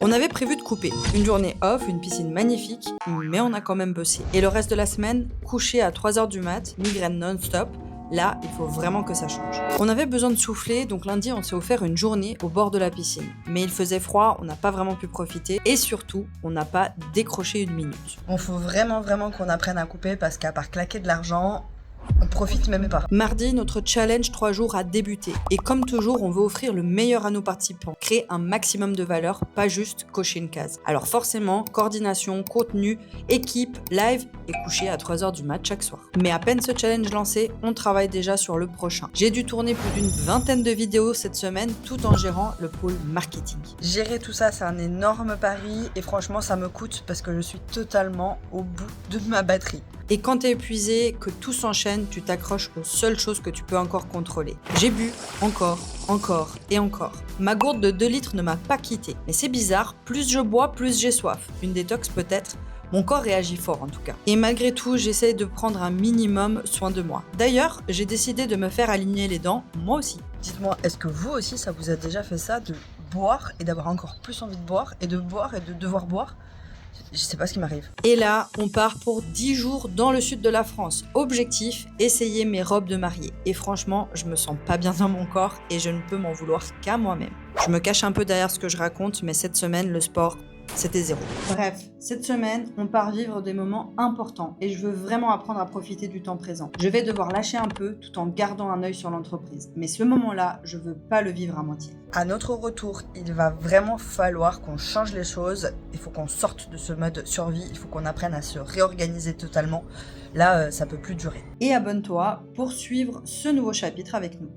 On avait prévu de couper. Une journée off, une piscine magnifique, mais on a quand même bossé. Et le reste de la semaine, couché à 3h du mat, migraine non-stop. Là, il faut vraiment que ça change. On avait besoin de souffler, donc lundi, on s'est offert une journée au bord de la piscine. Mais il faisait froid, on n'a pas vraiment pu profiter, et surtout, on n'a pas décroché une minute. Bon, faut vraiment qu'on apprenne à couper parce qu'à part claquer de l'argent, on profite même pas. Mardi, notre challenge 3 jours a débuté. Et comme toujours, on veut offrir le meilleur à nos participants. Créer un maximum de valeur, pas juste cocher une case. Alors forcément, coordination, contenu, équipe, live et coucher à 3h du mat chaque soir. Mais à peine ce challenge lancé, on travaille déjà sur le prochain. J'ai dû tourner plus d'une vingtaine de vidéos cette semaine tout en gérant le pôle marketing. Gérer tout ça, c'est un énorme pari et franchement, ça me coûte parce que je suis totalement au bout de ma batterie. Et quand t'es épuisé, que tout s'enchaîne, tu t'accroches aux seules choses que tu peux encore contrôler. J'ai bu, encore et encore. Ma gourde de 2 litres ne m'a pas quitté. Mais c'est bizarre, plus je bois, plus j'ai soif. Une détox peut-être. Mon corps réagit fort en tout cas. Et malgré tout, j'essaie de prendre un minimum soin de moi. D'ailleurs, j'ai décidé de me faire aligner les dents, moi aussi. Dites-moi, est-ce que vous aussi, ça vous a déjà fait ça de boire et d'avoir encore plus envie de boire et de devoir boire? Je sais pas ce qui m'arrive. Et là, on part pour 10 jours dans le sud de la France. Objectif, essayer mes robes de mariée. Et franchement, je me sens pas bien dans mon corps et je ne peux m'en vouloir qu'à moi-même. Je me cache un peu derrière ce que je raconte, mais cette semaine, le sport, c'était zéro. Bref, cette semaine, on part vivre des moments importants et je veux vraiment apprendre à profiter du temps présent. Je vais devoir lâcher un peu tout en gardant un œil sur l'entreprise. Mais ce moment-là, je veux pas le vivre à moitié. À notre retour, il va vraiment falloir qu'on change les choses. Il faut qu'on sorte de ce mode survie. Il faut qu'on apprenne à se réorganiser totalement. Là, ça peut plus durer. Et abonne-toi pour suivre ce nouveau chapitre avec nous.